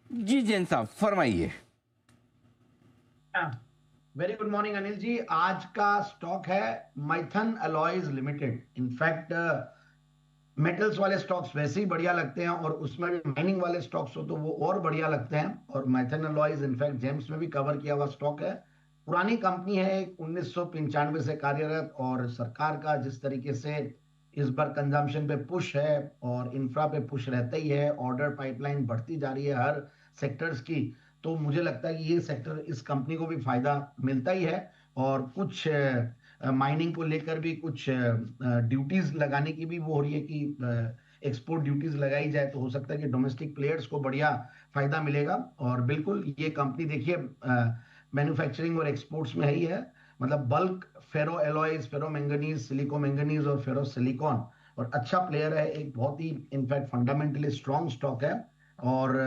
जी जैन साहब फरमाइए। Very good morning Anil ji. आज का स्टॉक है Maithan alloys limited. In fact metals वाले स्टॉक्स वैसे ही बढ़िया लगते हैं, और उसमें भी माइनिंग वाले स्टॉक्स हो तो वो और बढ़िया लगते हैं। और माइथन अलॉयज इनफैक्ट जेम्स में भी कवर किया हुआ स्टॉक है। पुरानी कंपनी है, 1995 से कार्यरत, और सरकार का जिस तरीके से इस बार कंजम्पशन पे पुश है और इंफ्रा पे पुश रहता ही है, ऑर्डर पाइपलाइन बढ़ती जा रही है हर सेक्टर्स की। तो मुझे लगता है कि ये सेक्टर, इस कंपनी को भी फायदा मिलता ही है। और कुछ माइनिंग को लेकर भी कुछ ड्यूटीज लगाने की भी वो हो रही है कि एक्सपोर्ट ड्यूटीज लगाई जाए, तो हो सकता है कि डोमेस्टिक प्लेयर्स को बढ़िया फायदा मिलेगा। और बिल्कुल ये कंपनी देखिए मैन्युफैक्चरिंग और एक्सपोर्ट्स में है ही है। मतलब बल्क फेरो एलॉयज, फेरो मैंगनीज, सिलिको मैंगनीज और फेरो सिलिकॉन, और अच्छा प्लेयर है, एक बहुत ही इनफैक्ट फंडामेंटली स्ट्रॉन्ग स्टॉक है। और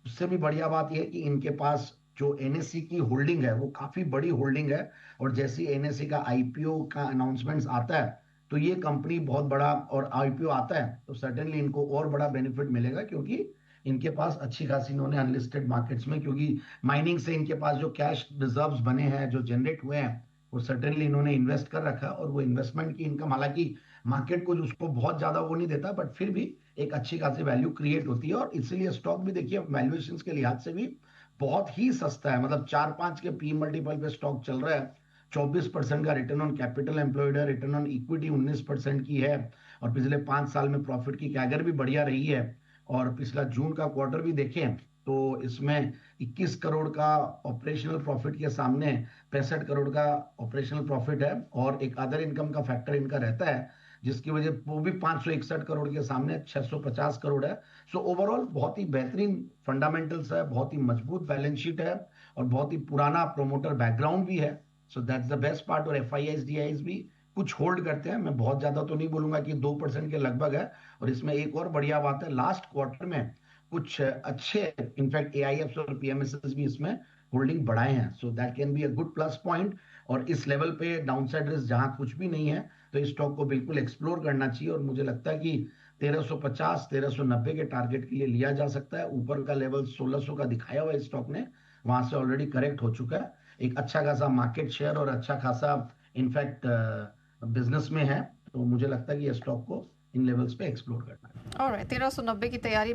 उससे भी बढ़िया बात यह है कि इनके पास जो एनएससी की होल्डिंग है वो काफी बड़ी होल्डिंग है। और जैसे एनएससी का आईपीओ का अनाउंसमेंट्स आता है, तो ये कंपनी बहुत बड़ा, और आईपीओ आता है तो सर्टेनली इनको और बड़ा बेनिफिट मिलेगा, क्योंकि इनके पास अच्छी खासी, इन्होंने अनलिस्टेड मार्केट्स में, क्योंकि माइनिंग से इनके पास जो कैश रिजर्व्स बने हैं, जो जनरेट हुए हैं, वो सर्टेनली इन्होंने इन्वेस्ट कर रखा है। और वो इन्वेस्टमेंट की इनकम, हालांकि मार्केट को उसको बहुत ज्यादा वो नहीं देता, बट फिर भी एक अच्छी खासी वैल्यू क्रिएट होती है। और इसीलिए स्टॉक भी देखिए वैल्यूएशन के लिहाज से भी बहुत ही सस्ता है। मतलब 4-5 के पी मल्टीपल पे स्टॉक चल रहा है। 24% का रिटर्न ऑन कैपिटल एम्प्लॉयड है, रिटर्न ऑन इक्विटी 19% की है। और पिछले 5 साल में प्रॉफिट की कैगर भी बढ़िया रही है। और पिछला जून का क्वार्टर भी देखें तो इसमें 21 करोड़ का ऑपरेशनल प्रॉफिट के सामने 65 करोड़ का ऑपरेशनल प्रॉफिट है। और एक अदर इनकम का फैक्टर इनका रहता है, जिसकी वजह वो भी 561 करोड़ के सामने 650 करोड़ है। सो ओवरऑल बहुत ही बेहतरीन फंडामेंटल्स है, बहुत ही मजबूत बैलेंस शीट है, और बहुत ही पुराना प्रोमोटर बैकग्राउंड भी है। So that's the best part. और F I S D I's भी कुछ होल्ड करते हैं, मैं बहुत ज्यादा तो नहीं बोलूंगा कि 2% के लगभग है। और इसमें एक और बढ़िया बात है, लास्ट क्वार्टर में कुछ अच्छे, इनफैक्ट ए आई एफ और पीएमएस भी इसमें होल्डिंग बढ़ाए हैं। So that can be a good plus point. और इस लेवल पे डाउनसाइड रिस्क जहां कुछ भी नहीं है, तो इस स्टॉक को बिल्कुल एक्सप्लोर करना चाहिए। और मुझे लगता है कि 1350 1390 के टारगेट के लिए लिया जा सकता है। ऊपर का लेवल 1600 का दिखाया हुआ है इस स्टॉक ने, वहां से ऑलरेडी करेक्ट हो चुका है। एक अच्छा खासा मार्केट शेयर और अच्छा खासा इनफैक्ट बिजनेस में है। तो मुझे लगता है कि ये स्टॉक को इन लेवल्स पे एक्सप्लोर करना है। ऑलराइट, 1390 की तैयारी